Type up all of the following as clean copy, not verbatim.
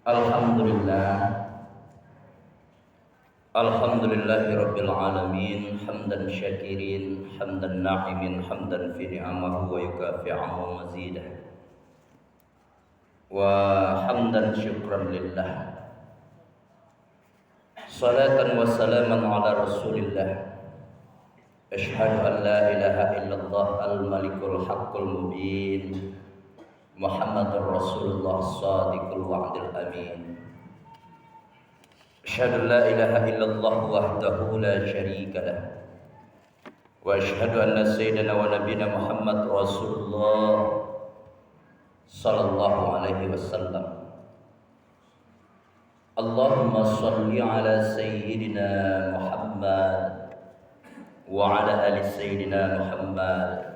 Alhamdulillah Alhamdulillahi Rabbil Alamin Hamdan syakirin Hamdan na'imin Hamdan fi ni'amahu wa yukafi'ahu mazidah Wa hamdan syukran lillah Salatan wa salaman ala rasulillah Ashhadu an la ilaha illallah al-malikul haqqul mubin Muhammadur Rasulullah Sadiqul Wa'dil Amin Asyhadu la ilaha illallah wahdahu la syarika lah Wa asyhadu anna sayyidina wa nabiyana Muhammad Rasulullah Sallallahu alaihi wasallam Allahumma salli ala sayyidina Muhammad Wa ala ali sayyidina Muhammad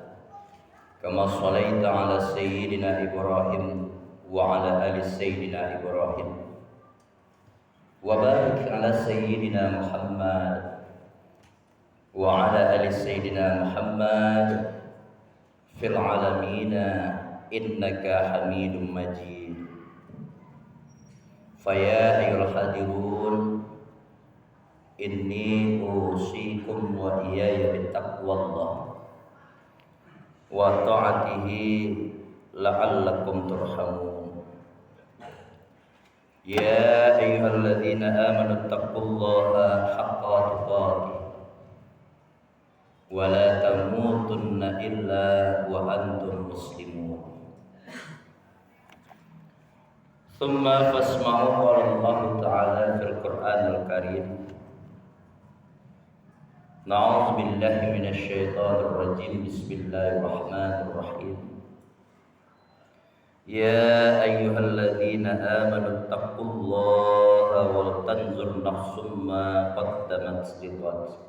Kama salaita ala sayyidina Ibrahim wa ala ali sayyidina Ibrahim wa barik ala sayyidina Muhammad wa ala ali sayyidina Muhammad fil alamina innaka Hamidum Majid. Faya ayyuhal hadirun inni usikum wa iyaya bittaqwallah wa ta'atihi la'allakum turhamun. Ya ayyuhalladzina amanu taqullaha haqqa tuqatih wa la tamutunna illa wa antum muslimun. Thumma fasma'u qala Allah ta'ala fil Qur'anil Karim. Na'udzu billahi minasy syaithanir rajim. Bismillahirrahmanirrahim. Ya ayyuhalladzina amanu taqullaha wal tanzur nafsum ma qaddamat lighad.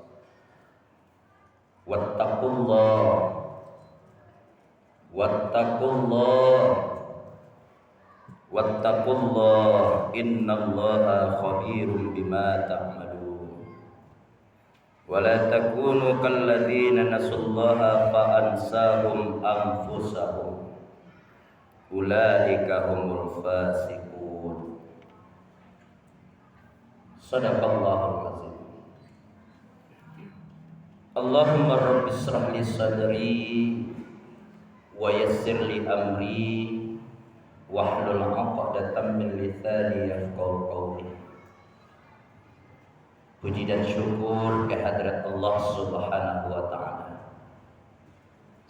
Wattaqullah innallaha khabirum bima ta'malun. Wala takunu kalladzina nasullaha fa'ansahum anfusahum ulaika humul fasiqun. Shadaqallahul azim. Allahumma rabbi shrah li sadri wa yassir li amri wahlul 'uqdatam min lisani yafqahu qawli. Puji dan syukur kehadirat Allah Subhanahu wa taala.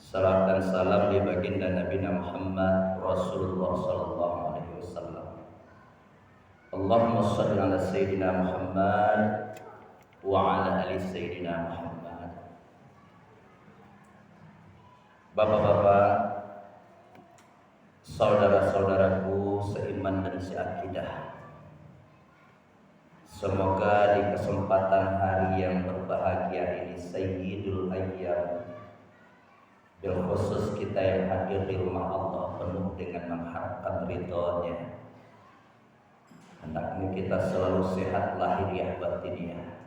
Salam dan salam di baginda Nabi Muhammad Rasulullah sallallahu alaihi wasallam. Allahumma shalli ala sayyidina Muhammad wa ala ali sayyidina Muhammad. Bapak-bapak, saudara-saudaraku seiman dan seakidah. Semoga di kesempatan hari yang berbahagia ini Sayyidul Ayyam, bil khusus kita yang hadir di rumah Allah penuh dengan mengharapkan ridhonya, hendaknya kita selalu sehat lahiriah batiniah.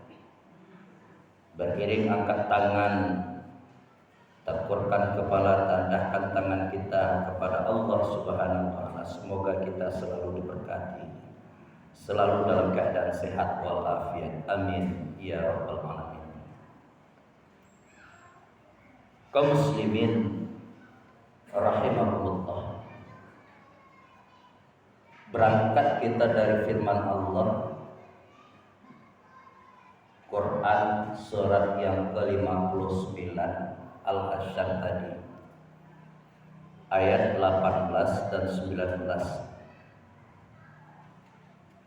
Beriring angkat tangan, takurkan kepala, tandahkan tangan kita kepada Allah Subhanahu wa taala. Semoga kita selalu diberkati, selalu dalam keadaan sehat walafiat. Amin ya rabbal alamin. Kaum muslimin rahimakumullah, berangkat kita dari firman Allah Quran surat yang ke-59 Al-Hasyr tadi, ayat 18 dan 19.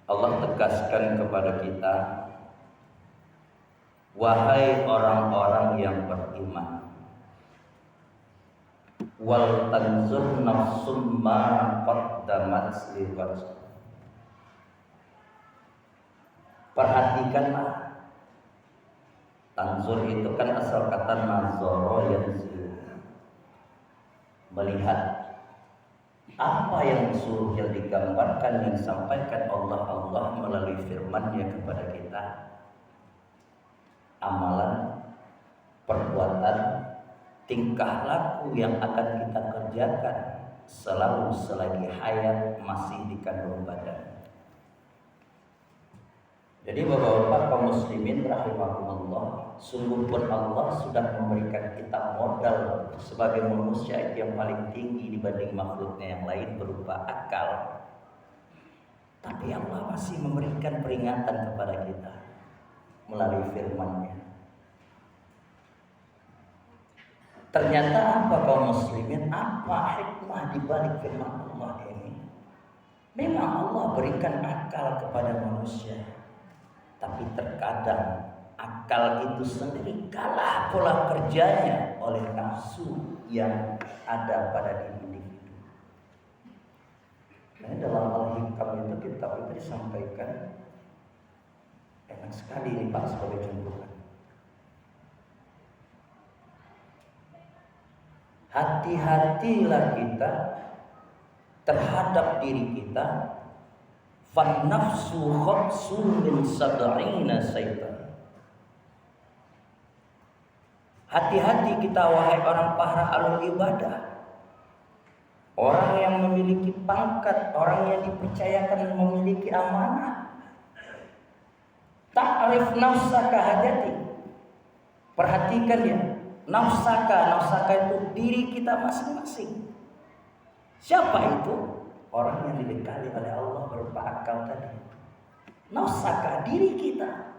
Allah tegaskan kepada kita, wahai orang-orang yang beriman, wal tanzur nafsum ma qaddamat lighad. Perhatikanlah. Tanzur itu kan asal kata nazara yanzur, melihat. Apa yang digambarkan, yang disampaikan Allah melalui firman-Nya kepada kita? Amalan, perbuatan, tingkah laku yang akan kita kerjakan selalu selagi hayat masih di kandung badan. Jadi bapak-bapak kaum muslimin rahimakumullah, sungguh pun Allah sudah memberikan kita modal sebagai manusia yang paling tinggi dibanding makhluknya yang lain berupa akal. Tapi Allah masih memberikan peringatan kepada kita melalui firman-Nya. Ternyata apa kaum muslimin? Apa hikmah di balik firman Allah ini? Memang Allah berikan akal kepada manusia, tapi terkadang akal itu sendiri kalah pola kerjanya oleh nafsu yang ada pada diri individu. Nah, dalam Al-Hikam itu kitab itu disampaikan enak sekali ini Pak sebagai contohan. Hati-hatilah kita terhadap diri kita. Fan nafsu khamsun min sab'ina saytan. Hati-hati kita wahai orang para alul ibadah, orang yang memiliki pangkat, orang yang dipercayakan memiliki amanah. Ta'rif nafsaka hajati. Perhatikan ya, nafsaka itu diri kita masing-masing. Siapa itu? Orang yang dibekali oleh Allah berupa akal tadi. Nafsaka, diri kita.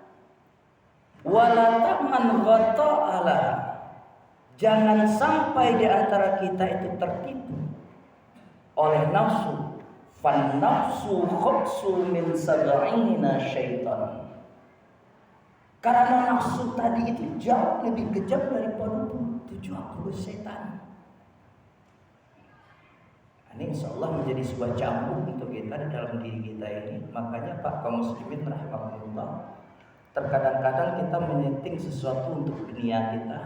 Wala ta'man ghata'ala. Jangan sampai di antara kita itu tertipu oleh nafsu. Fan nafsu khubsu min sab'ina syaitan. Karena nafsu tadi itu jauh lebih kejam daripada 70 setan. Ini insya Allah menjadi sebuah cambuk untuk kita di dalam diri kita ini. Makanya Pak kaum muslimin rahimahullah, terkadang-kadang kita menyeting sesuatu untuk dunia kita,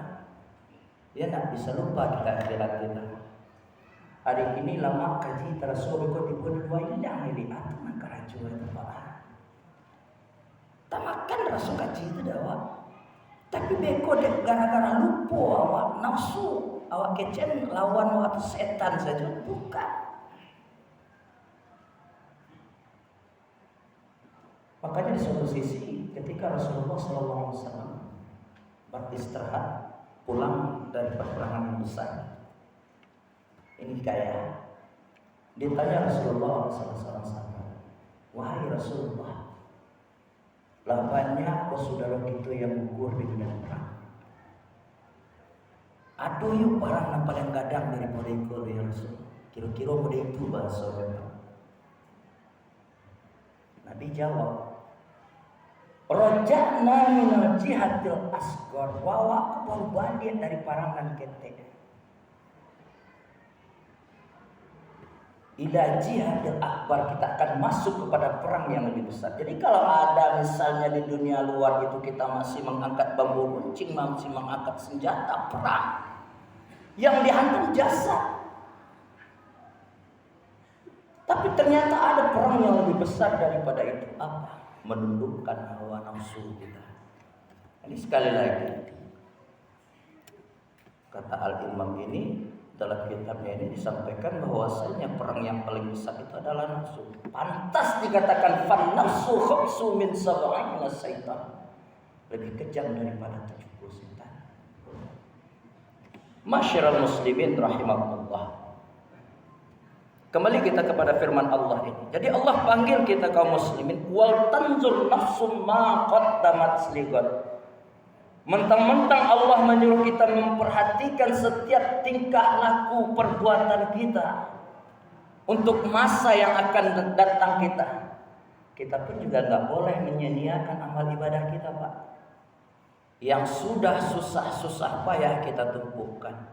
ya nak bisa lupa kita akhirat kita. Hari ini lama kaji terasuh kau dibun wailah ini atau nak raju itu Pak. Tamakan rasul kaji itu dakwah. Tapi beko dek gara-gara lupa awak nafsu, awak kecen lawan waktu setan saja, bukan. Makanya di suatu sisi ketika Rasulullah SAW beristirahat pulang dari peperangan yang besar, ini kayak ditanya Rasulullah SAW, wahai Rasulullah, lah banyak kau saudara kita yang gugur di medan perang. Aduh yuk parang yang paling gadang daripada ikut ya Rasul. Kira-kira mau itu bahasa mereka. Nabi jawab, Roja'na minal jihadil asghar, wawa korban dari parangan ketek. Ila jihadil akbar, kita akan masuk kepada perang yang lebih besar. Jadi kalau ada misalnya di dunia luar itu kita masih mengangkat bambu runcing, masih mengangkat senjata perang, yang dihantam jasad. Tapi ternyata ada perang yang lebih besar daripada itu. Apa? Menundukkan hawa nafsu kita. Ini sekali lagi kata Al-Imam ini dalam kitabnya ini disampaikan bahwasanya perang yang paling besar itu adalah nafsu. Pantas dikatakan fan nafsu khamsu min sab'ina syaitan. Lebih kejam daripada 70 setan. Masyiral muslimin rahimakumullah. Kembali kita kepada firman Allah ini. Jadi Allah panggil kita kaum muslimin, wal tanzur nafsum ma qaddamat ligat. Mentang-mentang Allah menyuruh kita memperhatikan setiap tingkah laku perbuatan kita untuk masa yang akan datang kita. Kita pun juga nggak boleh menyia-nyiakan amal ibadah kita, Pak. Yang sudah susah-susah payah kita tumpukan.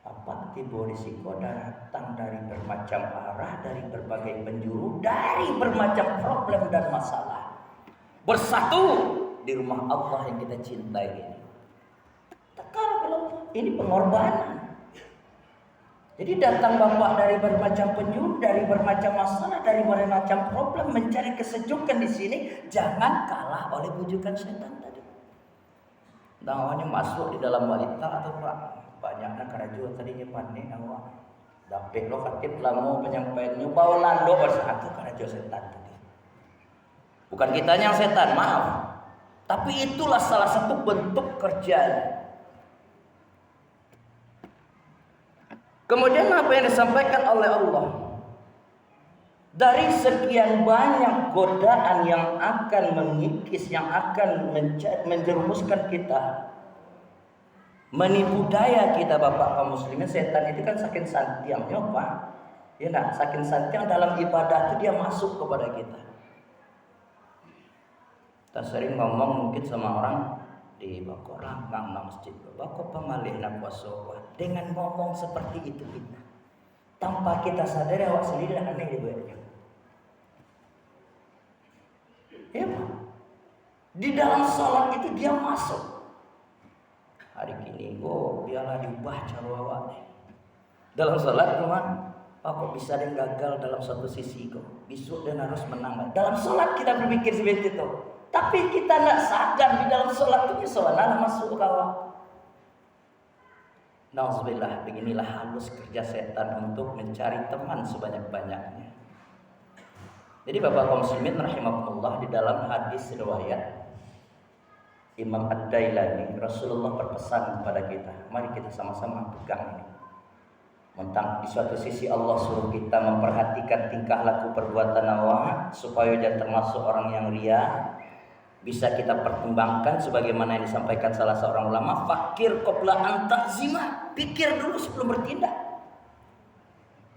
Apa tiba risiko datang dari bermacam arah, dari berbagai penjuru, dari bermacam problem dan masalah. Bersatu di rumah Allah yang kita cintai ini. Ini pengorbanan. Jadi datang Bapak dari bermacam penjuru, dari bermacam masalah, dari bermacam problem, mencari kesejukan di sini, jangan kalah oleh bujukan setan tadi. Namanya masuk di dalam wanita atau Pak, banyaknya kerajaan tadinya panik awak. Dapet lo katip lama penyampaiannya bawa lando bersatu kerajaan setan tadi. Bukan kitanya yang setan, maaf. Tapi itulah salah satu bentuk kerjanya. Kemudian apa yang disampaikan oleh Allah? Dari sekian banyak godaan yang akan mengikis, yang akan menjerumuskan kita, menipu daya kita, bapak kaum muslimin, setan itu kan saking santiangnya, Pak. Ya nak, saking santiang dalam ibadah itu dia masuk kepada kita. Kita sering ngomong mungkin sama orang di Bakoran, nang masjid, Bako pamalih nak wasowa. Dengan ngomong seperti itu kita, tanpa kita sadari awak sendiri aneh dibuatnya. Ya, Pak. Di dalam sholat itu dia masuk. Hari ini biarlah diubah cara awak. Dalam sholat teman, aku bisa dan gagal dalam satu sisi kok. Besok dan harus menang. Dalam sholat kita berpikir seperti itu. Tapi kita tidak sadar di dalam sholat itu sholat masuk ke awak. Nauzubillah, beginilah halus kerja setan untuk mencari teman sebanyak-banyaknya. Jadi Bapak kaum muslimin rahimahullah, di dalam hadis riwayat Imam Ad-Dailani, Rasulullah berpesan kepada kita, mari kita sama-sama pegang ini. Tentang di suatu sisi Allah suruh kita memperhatikan tingkah laku perbuatan awak supaya jangan termasuk orang yang ria. Bisa kita pertimbangkan sebagaimana yang disampaikan salah seorang ulama, fakir qabla an ta'zima, pikir dulu sebelum bertindak.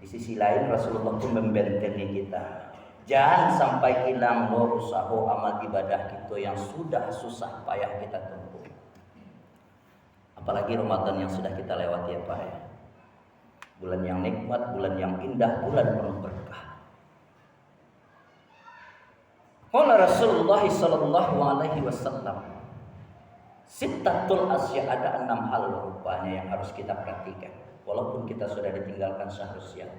Di sisi lain Rasulullah pun membentengi kita. Jangan sampai hilang usaha amal ibadah kita yang sudah susah payah kita tempuh. Apalagi Ramadan yang sudah kita lewati ya Pak ya. Bulan yang nikmat, bulan yang indah, bulan penuh berkah. Qala Rasulullah sallallahu alaihi wasallam, sittatul asya, ada 6 hal rupanya yang harus kita perhatikan walaupun kita sudah ditinggalkan seharusnya.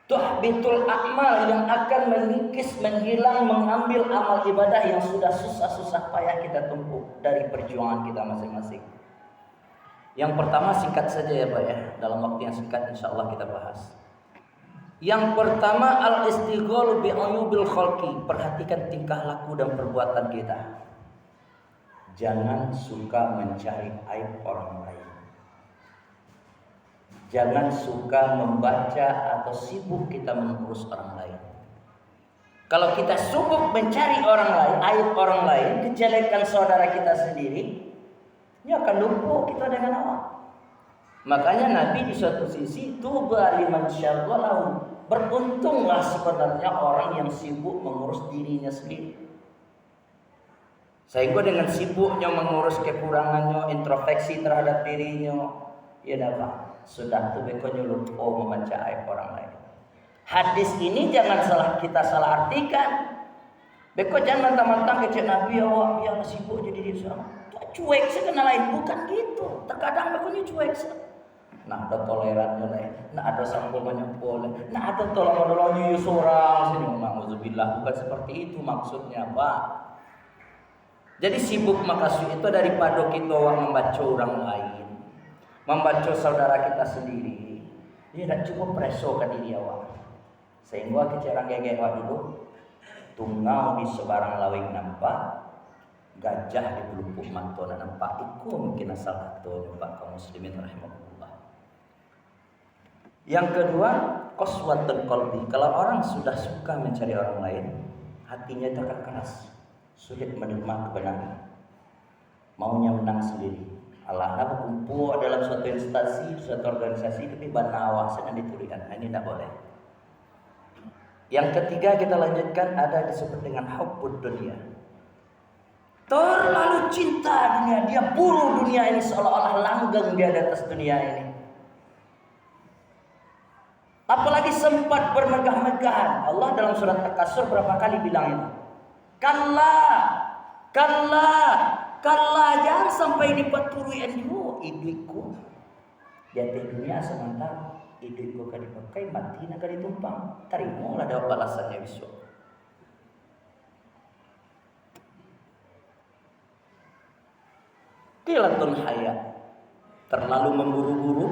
Tuhbitul a'mal, yang akan mengikis, menghilang, mengambil amal ibadah yang sudah susah-susah payah kita tempuh dari perjuangan kita masing-masing. Yang pertama singkat saja ya Pak ya, dalam waktu yang singkat insyaallah kita bahas. Yang pertama al-istighalu bi ayubil khalqi, perhatikan tingkah laku dan perbuatan kita. Jangan suka mencari aib orang lain. Jangan suka membaca atau sibuk kita mengurus orang lain. Kalau kita sibuk mencari orang lain, aib orang lain, kejelekan saudara kita sendiri, ini akan lumpuh kita dengan Allah. Makanya Nabi di suatu sisi tuba liman syaghalahu, beruntunglah sebenarnya orang yang sibuk mengurus dirinya sendiri. Sehingga dengan sibuknya mengurus kekurangannya, introspeksi terhadap dirinya, ya dapat sudah tuh bekonya lupa membaca aib orang lain. Hadis ini jangan kita salah artikan. Beko jangan mentang-mentang kecil Nabi awak biar sibuk jadi diri seorang. Cuek sekena lain, bukan gitu. Terkadang bekonya cuek. Nah ada tolerannya lain, nah ada sambungannya boleh, nah ada tolong-tolongnya seorang sini. Ma'udzubillah, bukan seperti itu maksudnya Pak. Jadi sibuk makasih itu daripada kita membaca orang lain, membaca saudara kita sendiri, dia tidak cukup preso ke diri awak. Sehingga kecerang gege awak dulu, tungau di sebarang lawing nampak, gajah di pelupuk mantona nampak. Itu mungkin asal kata Pak kaum muslimin rahimahullah. Yang kedua, qaswatul qalbi. Kalau orang sudah suka mencari orang lain, hatinya itu akan keras, sulit menerima kebenaran, maunya menang sendiri. Allah berkumpul dalam suatu instansi, suatu organisasi, tapi banawa sangat ditulikan. Ini tidak boleh. Yang ketiga kita lanjutkan, ada disebut dengan hubbud dunia. Terlalu cinta dunia, dia buru dunia ini seolah-olah langgeng dia di atas dunia ini. Apalagi sempat bermegah-megahan. Allah dalam surat At-Kasur berapa kali bilang itu? Kalla, jangan sampai dipaturi anju iduiku. Di atas dunia sementara iduiku kan dipakai, mati nak ditumpang. Terimalah dapat balasannya besok. Qilatun haya, terlalu memburu-buru,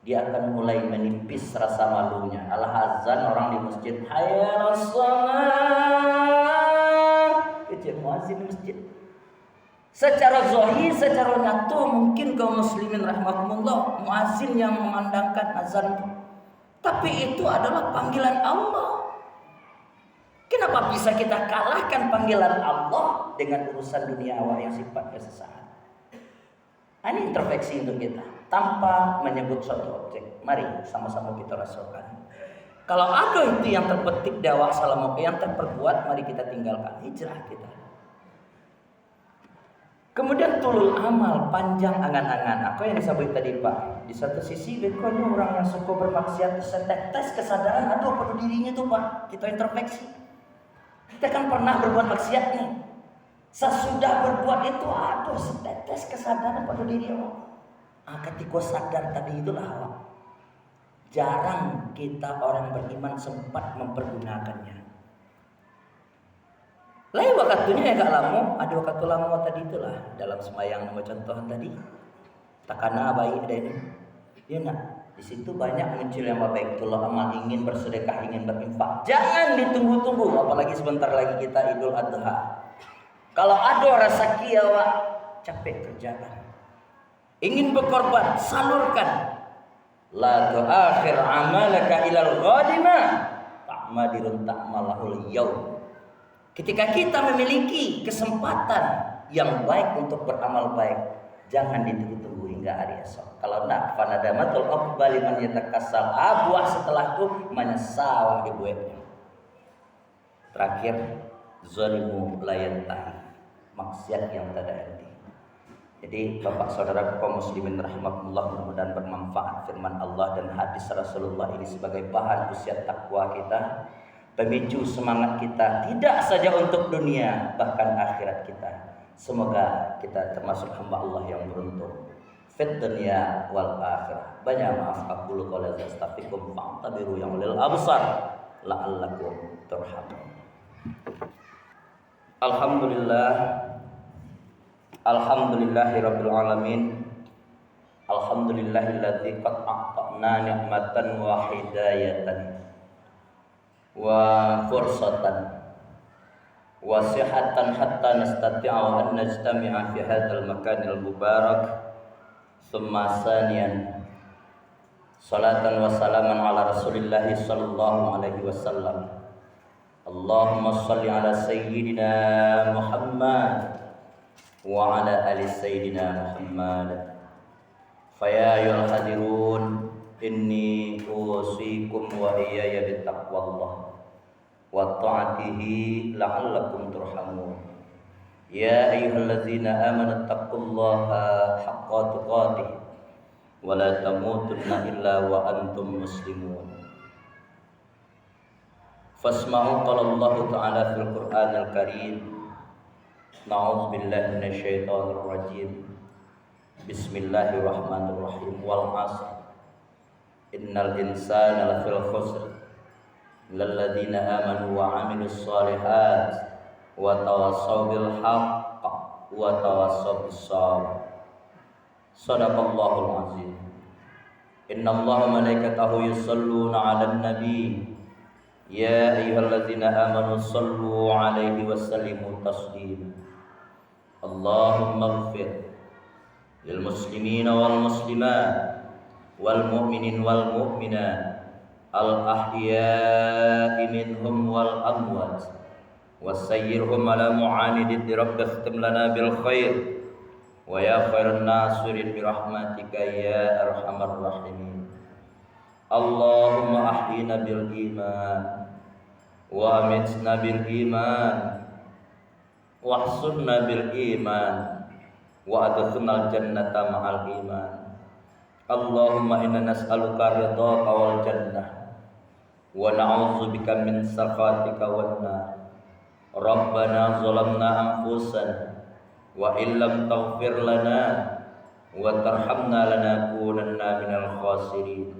dia akan mulai menipis rasa malunya. Al-hazan orang di masjid, hayya as-salat, kecil muazin di masjid. Secara zahir, secara nyata mungkin kaum muslimin rahimakumullah muazin yang memandangkan azan itu. Tapi itu adalah panggilan Allah. Kenapa bisa kita kalahkan panggilan Allah dengan urusan duniawi yang sifatnya sesaat? Ini introspeksi untuk kita tanpa menyebut suatu objek. Mari sama-sama kita rasakan. Kalau ada itu yang terpetik dakwah salam yang terperbuat, mari kita tinggalkan hijrah kita. Kemudian tulul amal, panjang angan-angan. Apa yang disebut tadi Pak? Di satu sisi bekonya orang yang suka bermaksiat setetes kesadaran ada pada dirinya tuh Pak. Kita introspeksi. Kita kan pernah berbuat maksiat nih. Sesudah berbuat itu ada setetes kesadaran pada diri Allah. Ketika sadar tadi itulah awak. Jarang kita orang beriman sempat mempergunakannya. Lain waktunya agak lama, ada waktu lama tadi itulah dalam sembahyang nama contohan tadi. Takana baik ada ini. Ya nak, di situ banyak muncul yang baik tullah amal, ingin bersedekah, ingin berinfak. Jangan ditunggu-tunggu, apalagi sebentar lagi kita Idul Adha. Kalau ada rasa kiawa, capek kerjakan. Ingin berkorban, salurkan. La tu'akhir amalaka ilal ghadima ta'madirun ta'malahul yaum. Ketika kita memiliki kesempatan yang baik untuk beramal baik, jangan ditunggu-tunggu hingga hari esok. Kalau nak fanadamatul aqbali man yatakassal, buah setelah itu menyesal dibuatnya. Terakhir, zalimu la yantahi, maksiat yang tak ada henti. Jadi Bapak Saudara kaum muslimin rahimakumullah, mudah-mudahan bermanfaat firman Allah dan hadis Rasulullah ini sebagai bahan usia takwa kita, pemicu semangat kita tidak saja untuk dunia bahkan akhirat kita. Semoga kita termasuk hamba Allah yang beruntung fit dunya wal akhirah. Banyak maaf aku qala astaghfirukum fa'tabiru yang lil absar la'allakum turhamun. Alhamdulillahirabbil alamin. Alhamdulillahilladzi qad a'tana ni'matan wa hidayatan wa fursatan wa sihatan hatta nastati'a an najtami'a fi hadzal makanil mubarak. Tsumma saniyan salatan wa salaman ala Rasulillah sallallahu alaihi wasallam. Allahumma shalli ala sayyidina Muhammad wa ala ali sayyidina Muhammad. Faya ayyuhal hadirun, inni usikum wa iyaya bittaqwallah wa ta'atihi la'allakum turhamun. Ya ayyuhallazina amanu taqullaha haqqa tuqatih wa la tamutunna illa wa antum muslimun. Fasma'u qala Allah ta'ala fil Qur'anil Karim. Na'udzu billahi minasyaitonir rajim. Bismillahirrahmanirrahim. Wal 'asr. Innal insana lafil khusr. Illal ladzina amanu wa 'amilus shalihat wa tawassaw bil haqq wa tawassaw bis sabr. Shadaqallahul azim. Innallaha wa malaikatahu yusholluna 'alan nabi. Ya ayyuhalladzina amanu shallu 'alaihi wa sallimu taslima. Allahumma ighfir lil muslimina wal muslimat wal mu'minin wal mu'minat al ahya'i minhum wal amwat wasayyirhum ala mu'anidid rabbi ikhtim lana bil khair wa ya khairan nasirin bi rahmatika ya arhamar rahimin. Allahumma ahyina bil iman wa amitna bil iman wahsurna bil iman wa adkhilnal jannata ma'al iman. Allahumma inna nas'aluka ridhaka wal jannah wa na'udzubika min sakhatika wan nar. Rabbana zalamna anfusana wa illam taghfir lana wa tarhamna lanakunanna minal khasirin.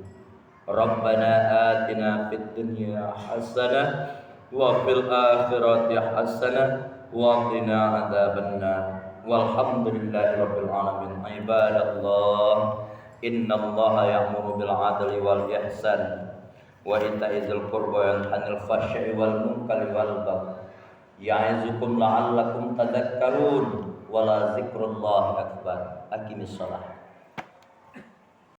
Rabbana atina fid dunya hasanah wa fil akhirati hasanah wa qina adzabannar. Walhamdulillahi rabbil alamin. Ibadallah, Innallaha ya'muru bil 'adli wal ihsan wa ita'i dzil qurba wa yanha 'anil fahsya'i wal munkari wal baghi ya'izukum la'allakum tadhakkarun wa la dzikrullahi akbar. Aqimis shalah.